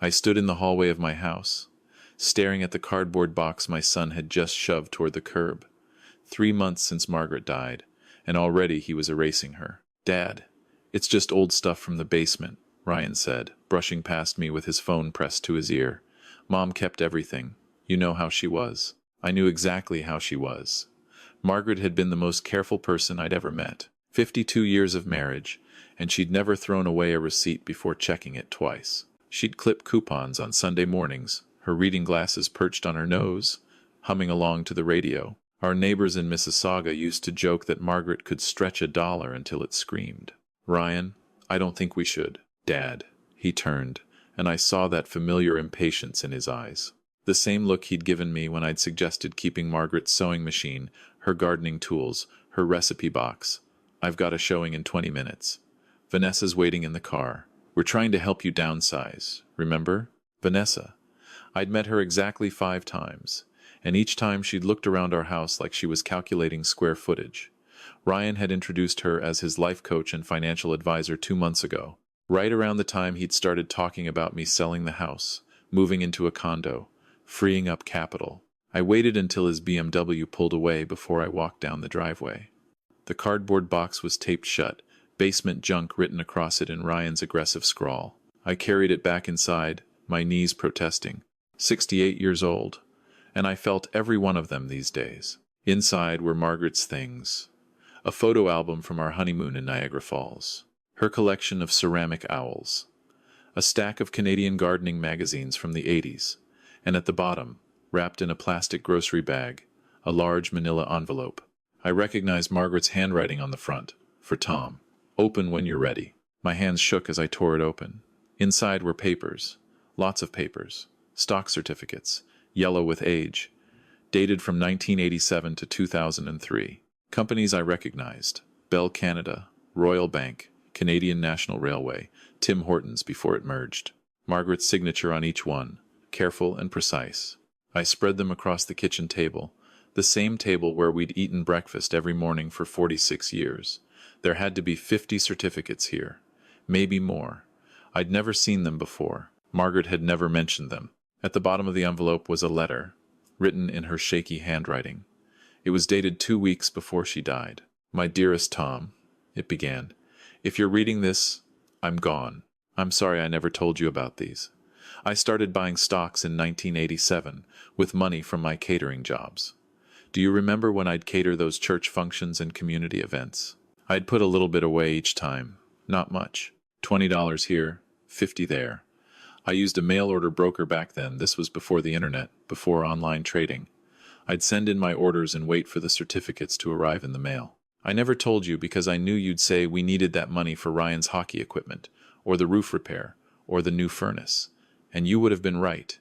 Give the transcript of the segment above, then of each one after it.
I stood in the hallway of my house, staring at the cardboard box my son had just shoved toward the curb. 3 months since Margaret died, and already he was erasing her. "Dad, it's just old stuff from the basement," Ryan said, brushing past me with his phone pressed to his ear. "Mom kept everything. You know how she was." I knew exactly how she was. Margaret had been the most careful person I'd ever met. 52 years of marriage, and she'd never thrown away a receipt before checking it twice. She'd clip coupons on Sunday mornings, her reading glasses perched on her nose, humming along to the radio. Our neighbors in Mississauga used to joke that Margaret could stretch $1 until it screamed. "Ryan, I don't think we should." "Dad." He turned, and I saw that familiar impatience in his eyes. The same look he'd given me when I'd suggested keeping Margaret's sewing machine, her gardening tools, her recipe box. "I've got a showing in 20 minutes. Vanessa's waiting in the car. We're trying to help you downsize, remember?" Vanessa. I'd met her exactly 5 times, and each time she'd looked around our house like she was calculating square footage. Ryan had introduced her as his life coach and financial advisor 2 months ago, right around the time he'd started talking about me selling the house, moving into a condo, freeing up capital. I waited until his BMW pulled away before I walked down the driveway. The cardboard box was taped shut, basement junk written across it in Ryan's aggressive scrawl. I carried it back inside, my knees protesting. 68 years old, and I felt every one of them these days. Inside were Margaret's things. A photo album from our honeymoon in Niagara Falls. Her collection of ceramic owls. A stack of Canadian gardening magazines from the 80s. And at the bottom, wrapped in a plastic grocery bag, a large manila envelope. I recognized Margaret's handwriting on the front, for Tom. "Open when you're ready." My hands shook as I tore it open. Inside were papers, lots of papers, stock certificates, yellow with age, dated from 1987 to 2003. Companies I recognized: Bell Canada, Royal Bank, Canadian National Railway, Tim Hortons before it merged. Margaret's signature on each one, careful and precise. I spread them across the kitchen table, the same table where we'd eaten breakfast every morning for 46 years. There had to be 50 certificates here, maybe more. I'd never seen them before. Margaret had never mentioned them. At the bottom of the envelope was a letter, written in her shaky handwriting. It was dated 2 weeks before she died. "My dearest Tom," it began, "if you're reading this, I'm gone. I'm sorry I never told you about these. I started buying stocks in 1987 with money from my catering jobs. Do you remember when I'd cater those church functions and community events? I'd put a little bit away each time, not much. $20 here, 50 there. I used a mail-order broker back then. This was before the internet, before online trading. I'd send in my orders and wait for the certificates to arrive in the mail. I never told you because I knew you'd say we needed that money for Ryan's hockey equipment, or the roof repair, or the new furnace. And you would have been right.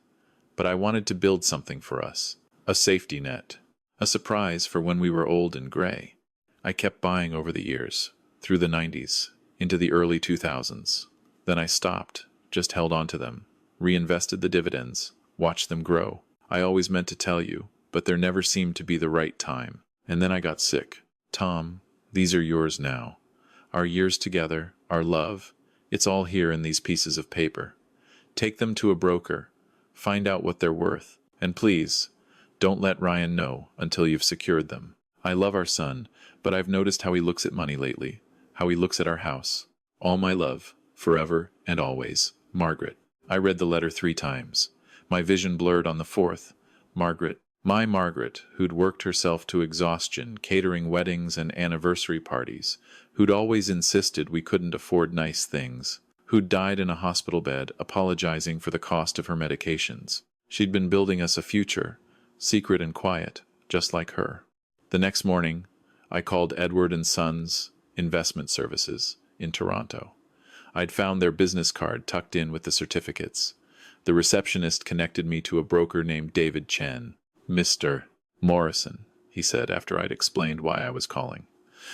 But I wanted to build something for us. A safety net. A surprise for when we were old and gray. I kept buying over the years, through the 90s, into the early 2000s. Then I stopped, just held on to them, reinvested the dividends, watched them grow. I always meant to tell you, but there never seemed to be the right time. And then I got sick. Tom, these are yours now. Our years together, our love, it's all here in these pieces of paper. Take them to a broker, find out what they're worth, and please, don't let Ryan know until you've secured them. I love our son, but I've noticed how he looks at money lately, how he looks at our house. All my love, forever and always, Margaret. I read the letter 3 times. My vision blurred on the 4th. Margaret, my Margaret, who'd worked herself to exhaustion, catering weddings and anniversary parties, who'd always insisted we couldn't afford nice things, who'd died in a hospital bed apologizing for the cost of her medications. She'd been building us a future, secret and quiet, just like her. The next morning, I called Edward and Sons Investment Services in Toronto. I'd found their business card tucked in with the certificates. The receptionist connected me to a broker named David Chen. "Mr. Morrison," he said after I'd explained why I was calling.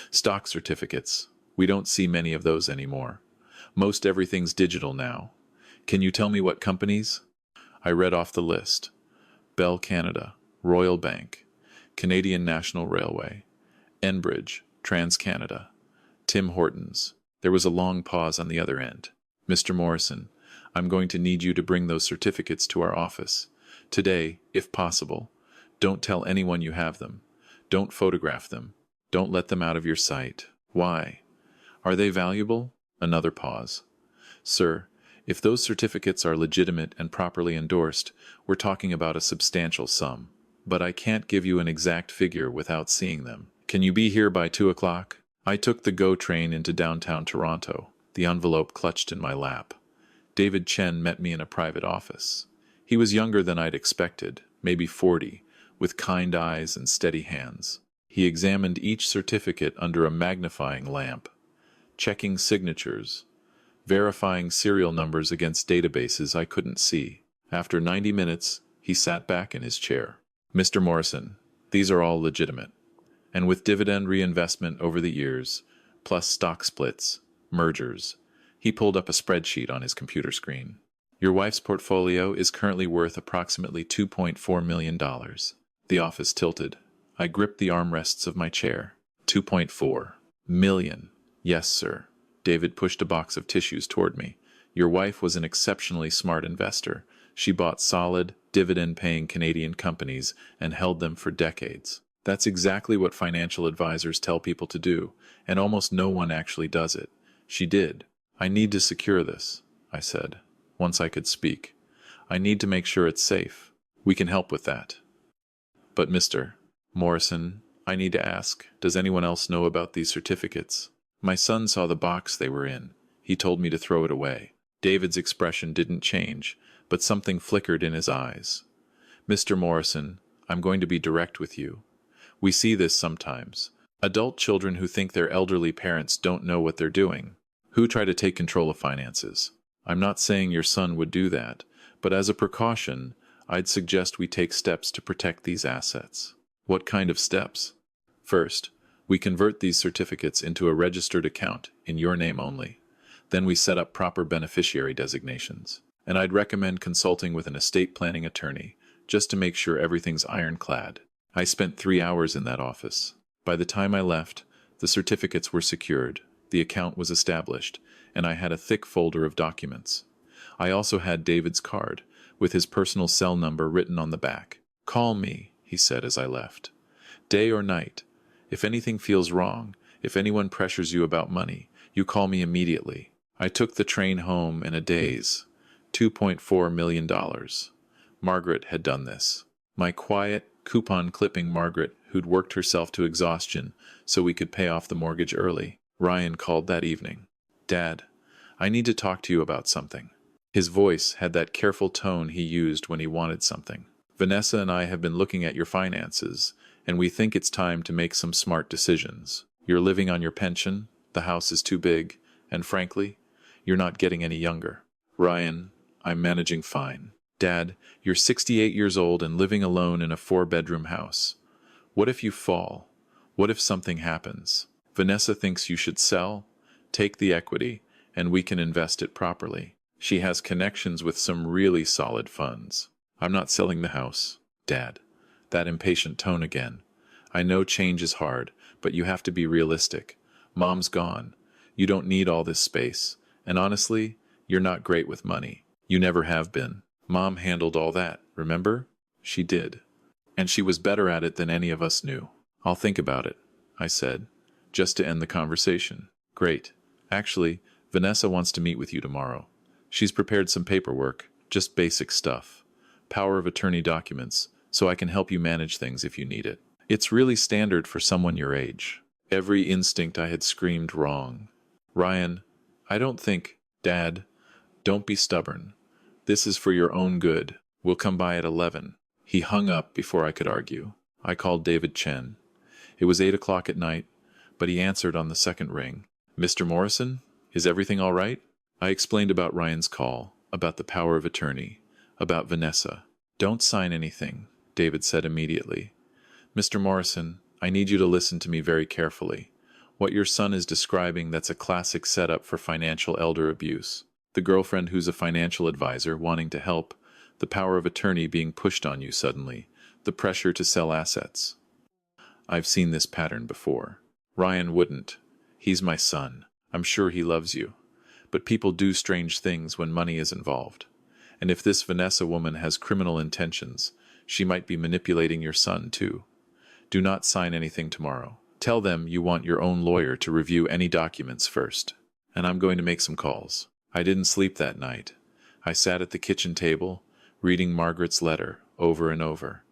"Stock certificates. We don't see many of those anymore. Most everything's digital now. Can you tell me what companies?" I read off the list. Bell Canada, Royal Bank, Canadian National Railway, Enbridge, TransCanada, Tim Hortons. There was a long pause on the other end. "Mr. Morrison, I'm going to need you to bring those certificates to our office. Today, if possible. Don't tell anyone you have them. Don't photograph them. Don't let them out of your sight. Why? Are they valuable? Another pause. Sir, if those certificates are legitimate and properly endorsed, we're talking about a substantial sum. But I can't give you an exact figure without seeing them. Can you be here by 2 o'clock? I took the GO train into downtown Toronto, the envelope clutched in my lap. David Chen met me in a private office. He was younger than I'd expected, maybe 40, with kind eyes and steady hands. He examined each certificate under a magnifying lamp, checking signatures, verifying serial numbers against databases I couldn't see. After 90 minutes, he sat back in his chair. Mr. Morrison, these are all legitimate. And with dividend reinvestment over the years, plus stock splits, mergers, he pulled up a spreadsheet on his computer screen. Your wife's portfolio is currently worth approximately $2.4 million. The office tilted. I gripped the armrests of my chair. 2.4 million. Yes, sir. David pushed a box of tissues toward me. Your wife was an exceptionally smart investor. She bought solid, dividend-paying Canadian companies and held them for decades. That's exactly what financial advisors tell people to do, and almost no one actually does it. She did. I need to secure this, I said, once I could speak. I need to make sure it's safe. We can help with that. But Mr. Morrison, I need to ask, does anyone else know about these certificates? My son saw the box they were in. He told me to throw it away. David's expression didn't change, but something flickered in his eyes. Mr. Morrison, I'm going to be direct with you. We see this sometimes. Adult children who think their elderly parents don't know what they're doing, who try to take control of finances. I'm not saying your son would do that, but as a precaution, I'd suggest we take steps to protect these assets. What kind of steps? First, we convert these certificates into a registered account in your name only. Then we set up proper beneficiary designations. And I'd recommend consulting with an estate planning attorney, just to make sure everything's ironclad. I spent 3 hours in that office. By the time I left, the certificates were secured, the account was established, and I had a thick folder of documents. I also had David's card, with his personal cell number written on the back. Call me, he said as I left. Day or night. If anything feels wrong, if anyone pressures you about money, you call me immediately. I took the train home in a daze. $2.4 million. Margaret had done this. My quiet, coupon-clipping Margaret, who'd worked herself to exhaustion so we could pay off the mortgage early. Ryan called that evening. Dad, I need to talk to you about something. His voice had that careful tone he used when he wanted something. Vanessa and I have been looking at your finances, and we think it's time to make some smart decisions. You're living on your pension, the house is too big, and frankly, you're not getting any younger. Ryan, I'm managing fine. Dad, you're 68 years old and living alone in a 4-bedroom house. What if you fall? What if something happens? Vanessa thinks you should sell, take the equity, and we can invest it properly. She has connections with some really solid funds. I'm not selling the house. Dad, that impatient tone again. I know change is hard, but you have to be realistic. Mom's gone. You don't need all this space. And honestly, you're not great with money. You never have been. Mom handled all that, remember? She did. And she was better at it than any of us knew. I'll think about it, I said, just to end the conversation. Great. Actually, Vanessa wants to meet with you tomorrow. She's prepared some paperwork, just basic stuff. Power of attorney documents, so I can help you manage things if you need it. It's really standard for someone your age. Every instinct I had screamed wrong. Ryan, I don't think... Dad, don't be stubborn. This is for your own good. We'll come by at 11. He hung up before I could argue. I called David Chen. It was 8 o'clock at night, but he answered on the second ring. Mr. Morrison, is everything all right? I explained about Ryan's call, about the power of attorney, about Vanessa. Don't sign anything, David said immediately. Mr. Morrison, I need you to listen to me very carefully. What your son is describing, that's a classic setup for financial elder abuse. The girlfriend who's a financial advisor wanting to help, the power of attorney being pushed on you suddenly, the pressure to sell assets. I've seen this pattern before. Ryan wouldn't. He's my son. I'm sure he loves you. But people do strange things when money is involved. And if this Vanessa woman has criminal intentions, she might be manipulating your son too. Do not sign anything tomorrow. Tell them you want your own lawyer to review any documents first. And I'm going to make some calls. I didn't sleep that night. I sat at the kitchen table, reading Margaret's letter over and over.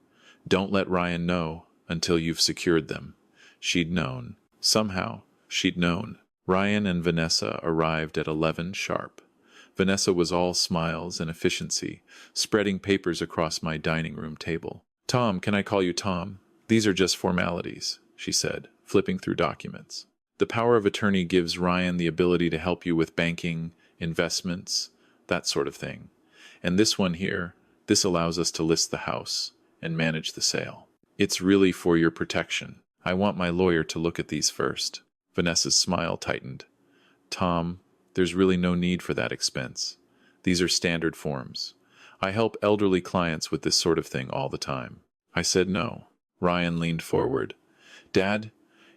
Don't let Ryan know until you've secured them. She'd known. Somehow, she'd known. Ryan and Vanessa arrived at 11 sharp. Vanessa was all smiles and efficiency, spreading papers across my dining room table. Tom, can I call you Tom? These are just formalities, she said, flipping through documents. The power of attorney gives Ryan the ability to help you with banking, investments, that sort of thing. And this one here, this allows us to list the house and manage the sale. It's really for your protection. I want my lawyer to look at these first. Vanessa's smile tightened. Tom, there's really no need for that expense. These are standard forms. I help elderly clients with this sort of thing all the time. I said no. Ryan leaned forward. Dad,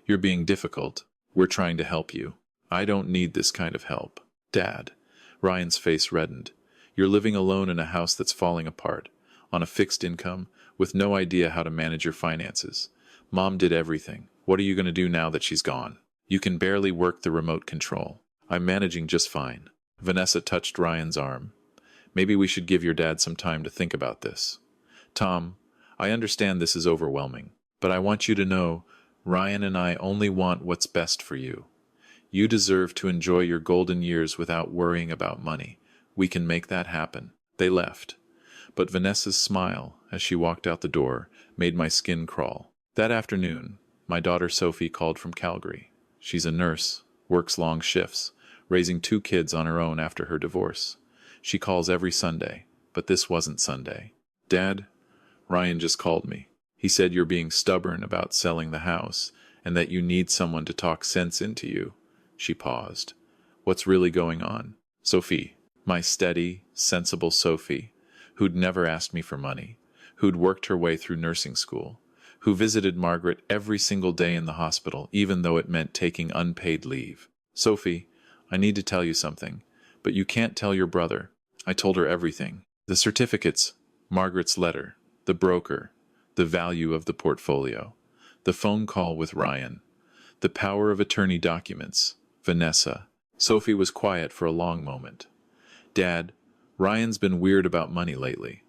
you're being difficult. We're trying to help you. I don't need this kind of help. Dad. Ryan's face reddened. You're living alone in a house that's falling apart, on a fixed income, with no idea how to manage your finances. Mom did everything. What are you going to do now that she's gone? You can barely work the remote control. I'm managing just fine. Vanessa touched Ryan's arm. Maybe we should give your dad some time to think about this. Tom, I understand this is overwhelming, but I want you to know Ryan and I only want what's best for you. You deserve to enjoy your golden years without worrying about money. We can make that happen. They left. But Vanessa's smile, as she walked out the door, made my skin crawl. That afternoon, my daughter Sophie called from Calgary. She's a nurse, works long shifts, raising 2 kids on her own after her divorce. She calls every Sunday, but this wasn't Sunday. Dad, Ryan just called me. He said you're being stubborn about selling the house, and that you need someone to talk sense into you. She paused. What's really going on? Sophie, my steady, sensible Sophie, who'd never asked me for money, who'd worked her way through nursing school, who visited Margaret every single day in the hospital, even though it meant taking unpaid leave. Sophie, I need to tell you something, but you can't tell your brother. I told her everything. The certificates, Margaret's letter, the broker, the value of the portfolio, the phone call with Ryan, the power of attorney documents, Vanessa. Sophie was quiet for a long moment. Dad, Ryan's been weird about money lately.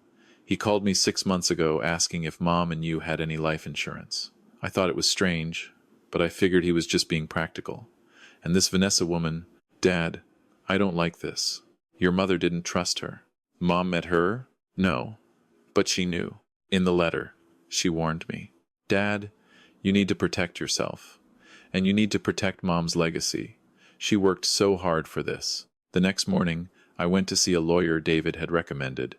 He called me 6 months ago asking if Mom and you had any life insurance. I thought it was strange, but I figured he was just being practical. And this Vanessa woman, Dad, I don't like this. Your mother didn't trust her. Mom met her? No. But she knew. In the letter, she warned me. Dad, you need to protect yourself. And you need to protect Mom's legacy. She worked so hard for this. The next morning, I went to see a lawyer David had recommended.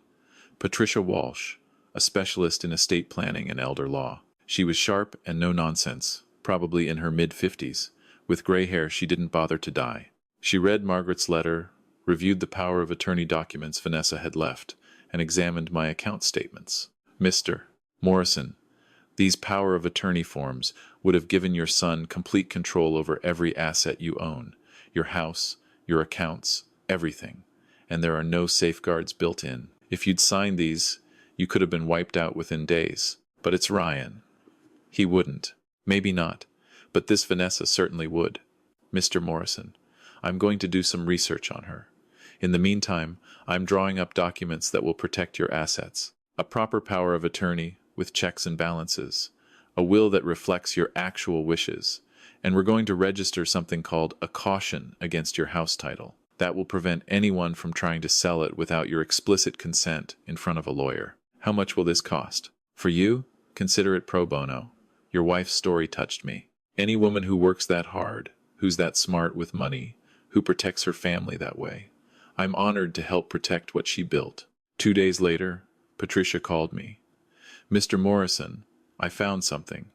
Patricia Walsh, a specialist in estate planning and elder law. She was sharp and no nonsense, probably in her mid-50s. With gray hair, she didn't bother to dye. She read Margaret's letter, reviewed the power of attorney documents Vanessa had left, and examined my account statements. Mr. Morrison, these power of attorney forms would have given your son complete control over every asset you own, your house, your accounts, everything. And there are no safeguards built in. If you'd signed these, you could have been wiped out within days. But it's Ryan. He wouldn't. Maybe not. But this Vanessa certainly would. Mr. Morrison, I'm going to do some research on her. In the meantime, I'm drawing up documents that will protect your assets. A proper power of attorney with checks and balances. A will that reflects your actual wishes. And we're going to register something called a caution against your house title. That will prevent anyone from trying to sell it without your explicit consent in front of a lawyer. How much will this cost? For you, consider it pro bono. Your wife's story touched me. Any woman who works that hard, who's that smart with money, who protects her family that way. I'm honored to help protect what she built. 2 days later, Patricia called me. Mr. Morrison, I found something.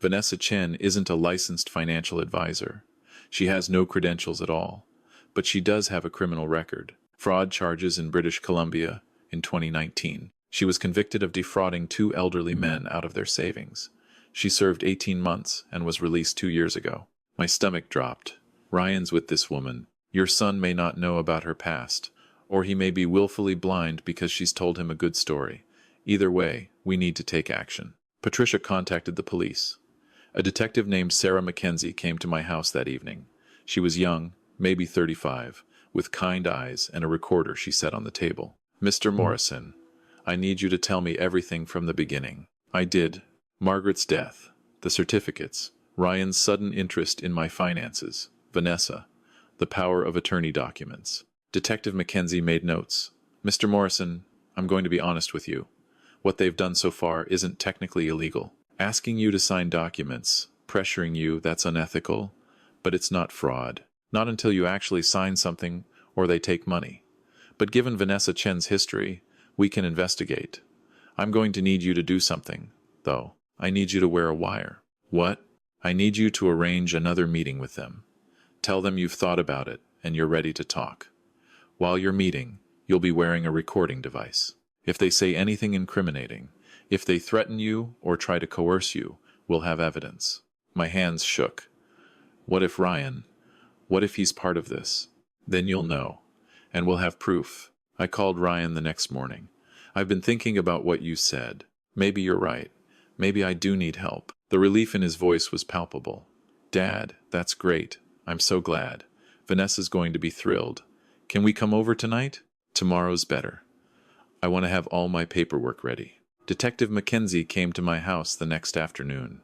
Vanessa Chen isn't a licensed financial advisor. She has no credentials at all. But she does have a criminal record. Fraud charges in British Columbia in 2019. She was convicted of defrauding 2 elderly men out of their savings. She served 18 months and was released 2 years ago. My stomach dropped. Ryan's with this woman. Your son may not know about her past, or he may be willfully blind because she's told him a good story. Either way, we need to take action. Patricia contacted the police. A detective named Sarah Mackenzie came to my house that evening. She was young, maybe 35, with kind eyes and a recorder she set on the table. Mr. Morrison, I need you to tell me everything from the beginning. I did. Margaret's death, the certificates, Ryan's sudden interest in my finances, Vanessa, the power of attorney documents. Detective Mackenzie made notes. Mr. Morrison, I'm going to be honest with you. What they've done so far isn't technically illegal. Asking you to sign documents, pressuring you, that's unethical, but it's not fraud. Not until you actually sign something or they take money. But given Vanessa Chen's history, we can investigate. I'm going to need you to do something, though. I need you to wear a wire. What? I need you to arrange another meeting with them. Tell them you've thought about it and you're ready to talk. While you're meeting, you'll be wearing a recording device. If they say anything incriminating, if they threaten you or try to coerce you, we'll have evidence. My hands shook. What if Ryan? What if he's part of this? Then you'll know, and we'll have proof. I called Ryan the next morning. I've been thinking about what you said. Maybe you're right. Maybe I do need help. The relief in his voice was palpable. Dad, that's great. I'm so glad. Vanessa's going to be thrilled. Can we come over tonight? Tomorrow's better. I want to have all my paperwork ready. Detective Mackenzie came to my house the next afternoon.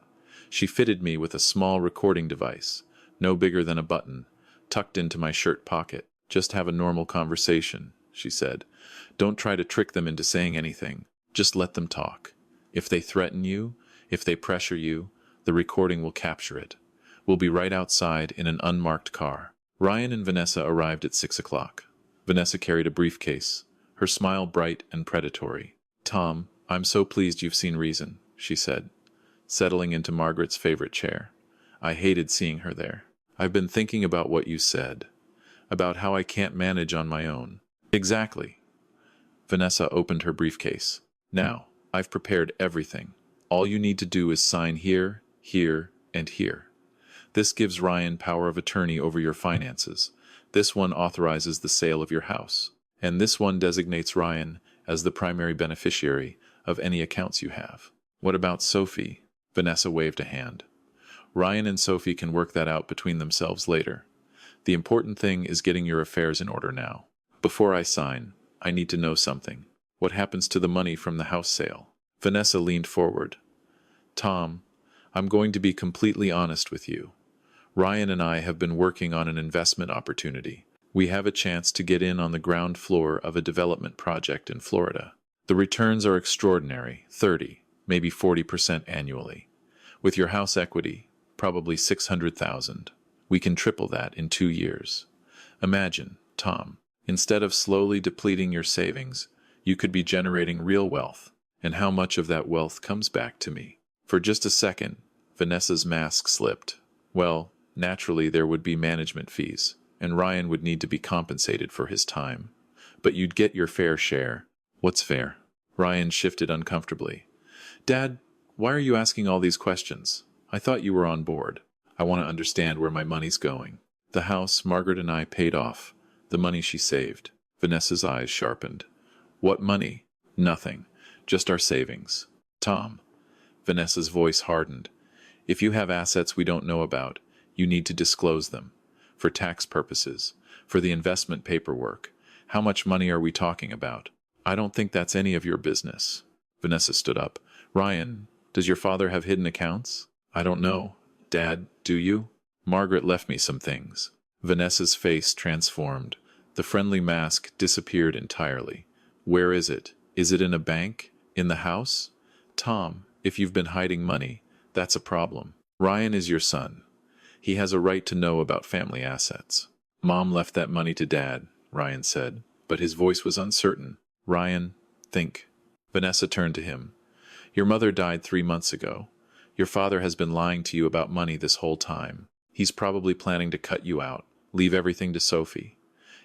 She fitted me with a small recording device, no bigger than a button, tucked into my shirt pocket. Just have a normal conversation, she said. Don't try to trick them into saying anything. Just let them talk. If they threaten you, if they pressure you, the recording will capture it. We'll be right outside in an unmarked car. Ryan and Vanessa arrived at 6 o'clock. Vanessa carried a briefcase, her smile bright and predatory. Tom, I'm so pleased you've seen reason, she said, settling into Margaret's favorite chair. I hated seeing her there. I've been thinking about what you said, about how I can't manage on my own. Exactly. Vanessa opened her briefcase. Now, I've prepared everything. All you need to do is sign here, here, and here. This gives Ryan power of attorney over your finances. This one authorizes the sale of your house. And this one designates Ryan as the primary beneficiary of any accounts you have. What about Sophie? Vanessa waved a hand. Ryan and Sophie can work that out between themselves later. The important thing is getting your affairs in order now. Before I sign, I need to know something. What happens to the money from the house sale? Vanessa leaned forward. Tom, I'm going to be completely honest with you. Ryan and I have been working on an investment opportunity. We have a chance to get in on the ground floor of a development project in Florida. The returns are extraordinary, 30, maybe 40% annually. With your house equity, probably $600,000. We can triple that in 2 years. Imagine, Tom, instead of slowly depleting your savings, you could be generating real wealth. And how much of that wealth comes back to me? For just a second, Vanessa's mask slipped. Well, naturally there would be management fees, and Ryan would need to be compensated for his time. But you'd get your fair share. What's fair? Ryan shifted uncomfortably. Dad, why are you asking all these questions? I thought you were on board. I want to understand where my money's going. The house Margaret and I paid off, the money she saved. Vanessa's eyes sharpened. What money? Nothing. Just our savings. Tom. Vanessa's voice hardened. If you have assets we don't know about, you need to disclose them. For tax purposes. For the investment paperwork. How much money are we talking about? I don't think that's any of your business. Vanessa stood up. Ryan, does your father have hidden accounts? I don't know. Dad, do you? Margaret left me some things. Vanessa's face transformed. The friendly mask disappeared entirely. Where is it? Is it in a bank? In the house? Tom, if you've been hiding money, that's a problem. Ryan is your son. He has a right to know about family assets. Mom left that money to Dad, Ryan said, but his voice was uncertain. Ryan, think. Vanessa turned to him. Your mother died 3 months ago. Your father has been lying to you about money this whole time. He's probably planning to cut you out, leave everything to Sophie.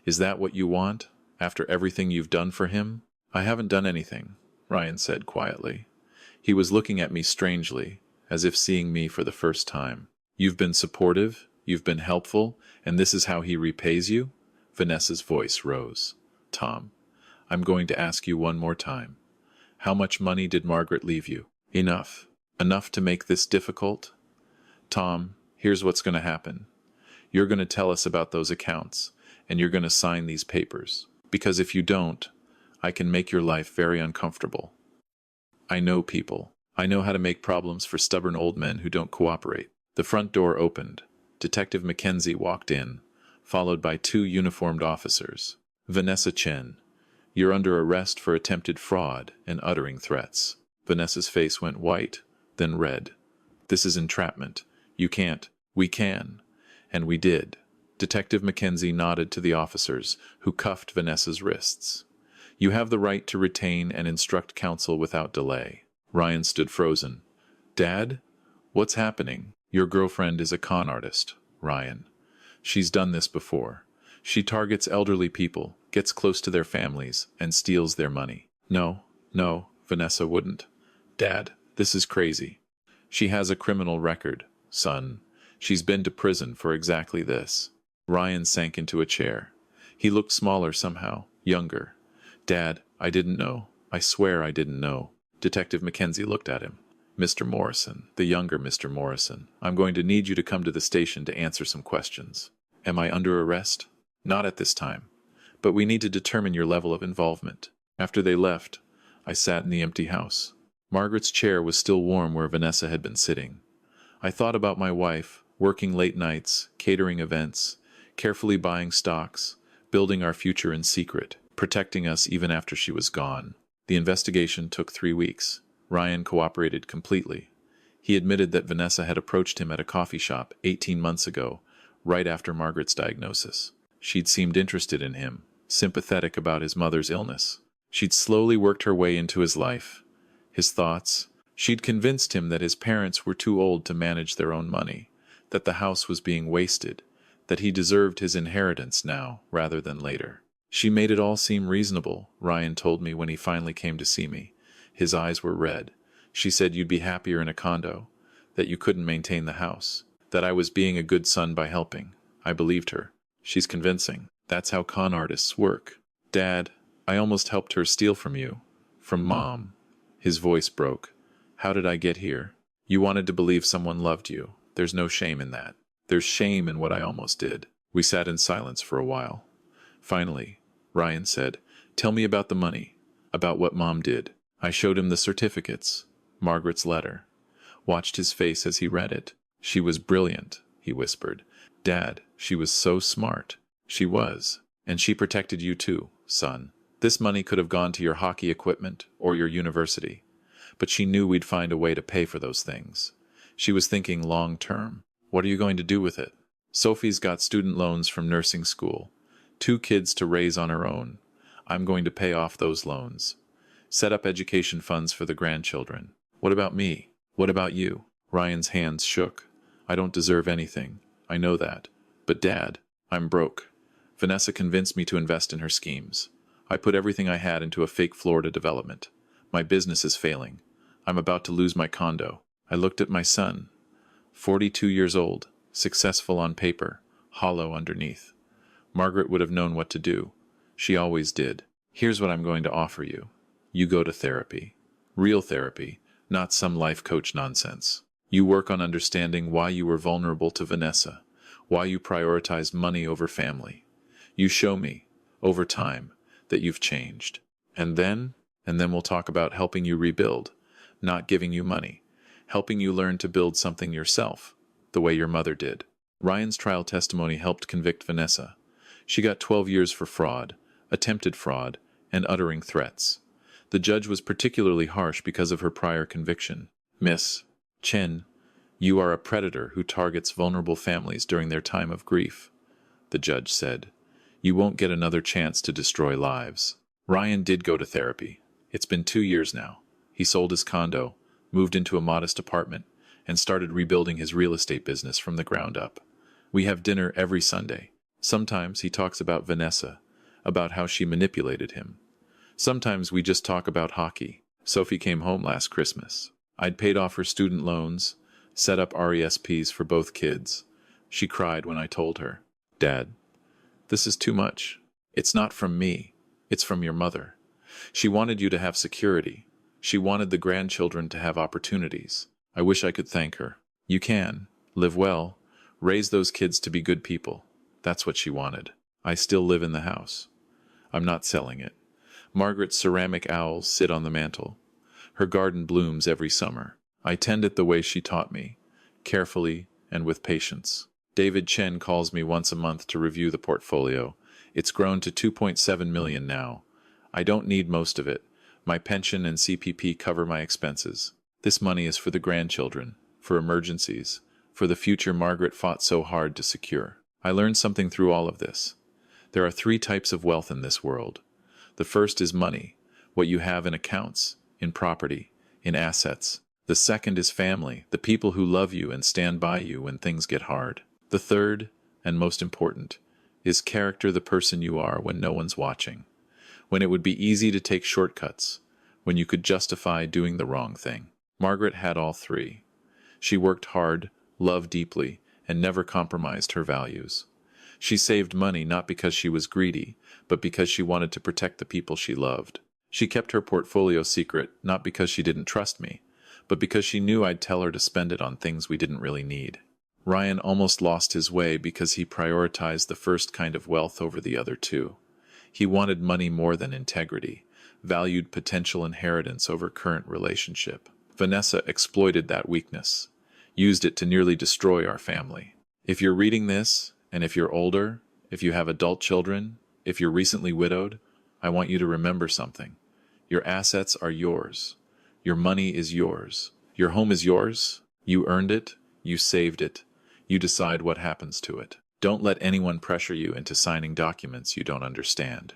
Is that what you want, after everything you've done for him? I haven't done anything, Ryan said quietly. He was looking at me strangely, as if seeing me for the first time. You've been supportive, you've been helpful, and this is how he repays you? Vanessa's voice rose. Tom, I'm going to ask you one more time. How much money did Margaret leave you? Enough. Enough to make this difficult? Tom, here's what's going to happen. You're going to tell us about those accounts, and you're going to sign these papers. Because if you don't, I can make your life very uncomfortable. I know people. I know how to make problems for stubborn old men who don't cooperate. The front door opened. Detective Mackenzie walked in, followed by 2 uniformed officers. Vanessa Chen, you're under arrest for attempted fraud and uttering threats. Vanessa's face went white, then red. This is entrapment. You can't. We can. And we did. Detective Mackenzie nodded to the officers, who cuffed Vanessa's wrists. You have the right to retain and instruct counsel without delay. Ryan stood frozen. Dad? What's happening? Your girlfriend is a con artist, Ryan. She's done this before. She targets elderly people, gets close to their families, and steals their money. No, Vanessa wouldn't. Dad, this is crazy. She has a criminal record, son. She's been to prison for exactly this. Ryan sank into a chair. He looked smaller somehow, younger. Dad, I didn't know. I swear I didn't know. Detective Mackenzie looked at him. Mr. Morrison, the younger Mr. Morrison, I'm going to need you to come to the station to answer some questions. Am I under arrest? Not at this time. But we need to determine your level of involvement. After they left, I sat in the empty house. Margaret's chair was still warm where Vanessa had been sitting. I thought about my wife, working late nights, catering events, carefully buying stocks, building our future in secret, protecting us even after she was gone. The investigation took 3 weeks. Ryan cooperated completely. He admitted that Vanessa had approached him at a coffee shop 18 months ago, right after Margaret's diagnosis. She'd seemed interested in him, sympathetic about his mother's illness. She'd slowly worked her way into his life, his thoughts. She'd convinced him that his parents were too old to manage their own money, that the house was being wasted, that he deserved his inheritance now rather than later. She made it all seem reasonable, Ryan told me when he finally came to see me. His eyes were red. She said you'd be happier in a condo, that you couldn't maintain the house, that I was being a good son by helping. I believed her. She's convincing. That's how con artists work. Dad, I almost helped her steal from you. From Mom. His voice broke. How did I get here? You wanted to believe someone loved you. There's no shame in that. There's shame in what I almost did. We sat in silence for a while. Finally, Ryan said, tell me about the money, about what Mom did. I showed him the certificates, Margaret's letter. Watched his face as he read it. She was brilliant, he whispered. Dad, she was so smart. She was. And she protected you too, son. This money could have gone to your hockey equipment or your university. But she knew we'd find a way to pay for those things. She was thinking long term. What are you going to do with it? Sophie's got student loans from nursing school. 2 kids to raise on her own. I'm going to pay off those loans. Set up education funds for the grandchildren. What about me? What about you? Ryan's hands shook. I don't deserve anything. I know that. But Dad, I'm broke. Vanessa convinced me to invest in her schemes. I put everything I had into a fake Florida development. My business is failing. I'm about to lose my condo. I looked at my son. 42 years old, successful on paper, hollow underneath. Margaret would have known what to do. She always did. Here's what I'm going to offer you. You go to therapy. Real therapy, not some life coach nonsense. You work on understanding why you were vulnerable to Vanessa, why you prioritized money over family. You show me, over time, that you've changed. And then we'll talk about helping you rebuild, not giving you money, helping you learn to build something yourself, the way your mother did. Ryan's trial testimony helped convict Vanessa. She got 12 years for fraud, attempted fraud, and uttering threats. The judge was particularly harsh because of her prior conviction. Miss Chen, you are a predator who targets vulnerable families during their time of grief, the judge said. You won't get another chance to destroy lives. Ryan did go to therapy. It's been 2 years now. He sold his condo, moved into a modest apartment, and started rebuilding his real estate business from the ground up. We have dinner every Sunday. Sometimes he talks about Vanessa, about how she manipulated him. Sometimes we just talk about hockey. Sophie came home last Christmas. I'd paid off her student loans, set up RESPs for both kids. She cried when I told her. Dad, This is too much. It's not from me. It's from your mother. She wanted you to have security. She wanted the grandchildren to have opportunities. I wish I could thank her. You can. Live well. Raise those kids to be good people. That's what she wanted. I still live in the house. I'm not selling it. Margaret's ceramic owls sit on the mantel. Her garden blooms every summer. I tend it the way she taught me, carefully and with patience. David Chen calls me once a month to review the portfolio. It's grown to 2.7 million now. I don't need most of it. My pension and CPP cover my expenses. This money is for the grandchildren, for emergencies, for the future Margaret fought so hard to secure. I learned something through all of this. There are 3 types of wealth in this world. The first is money, what you have in accounts, in property, in assets. The second is family, the people who love you and stand by you when things get hard. The third, and most important, is character, the person you are when no one's watching. When it would be easy to take shortcuts, when you could justify doing the wrong thing. Margaret had all 3. She worked hard, loved deeply, and never compromised her values. She saved money not because she was greedy, but because she wanted to protect the people she loved. She kept her portfolio secret not because she didn't trust me, but because she knew I'd tell her to spend it on things we didn't really need. Ryan almost lost his way because he prioritized the first kind of wealth over the other 2. He wanted money more than integrity, valued potential inheritance over current relationship. Vanessa exploited that weakness, used it to nearly destroy our family. If you're reading this, and if you're older, if you have adult children, if you're recently widowed, I want you to remember something. Your assets are yours. Your money is yours. Your home is yours. You earned it. You saved it. You decide what happens to it. Don't let anyone pressure you into signing documents you don't understand.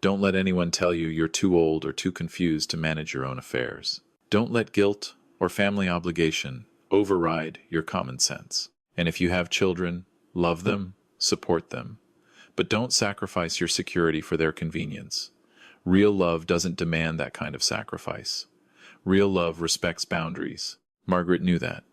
Don't let anyone tell you you're too old or too confused to manage your own affairs. Don't let guilt or family obligation override your common sense. And if you have children, love them, support them. But don't sacrifice your security for their convenience. Real love doesn't demand that kind of sacrifice. Real love respects boundaries. Margaret knew that.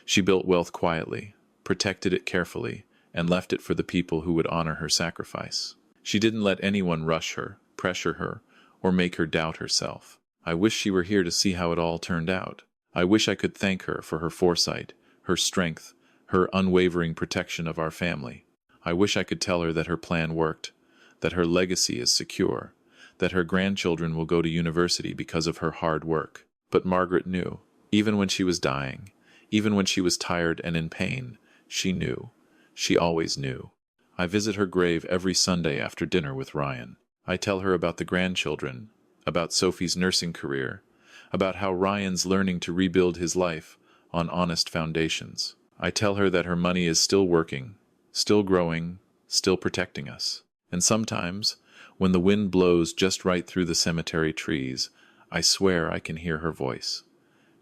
She built wealth quietly, protected it carefully, and left it for the people who would honor her sacrifice. She didn't let anyone rush her, pressure her, or make her doubt herself. I wish she were here to see how it all turned out. I wish I could thank her for her foresight, her strength, her unwavering protection of our family. I wish I could tell her that her plan worked, that her legacy is secure, that her grandchildren will go to university because of her hard work. But Margaret knew, even when she was dying, even when she was tired and in pain, she knew. She always knew. I visit her grave every Sunday after dinner with Ryan. I tell her about the grandchildren, about Sophie's nursing career, about how Ryan's learning to rebuild his life on honest foundations. I tell her that her money is still working, still growing, still protecting us. And sometimes, when the wind blows just right through the cemetery trees, I swear I can hear her voice.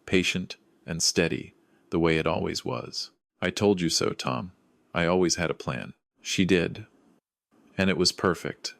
Patient and steady, the way it always was. I told you so, Tom. I always had a plan. She did. And it was perfect.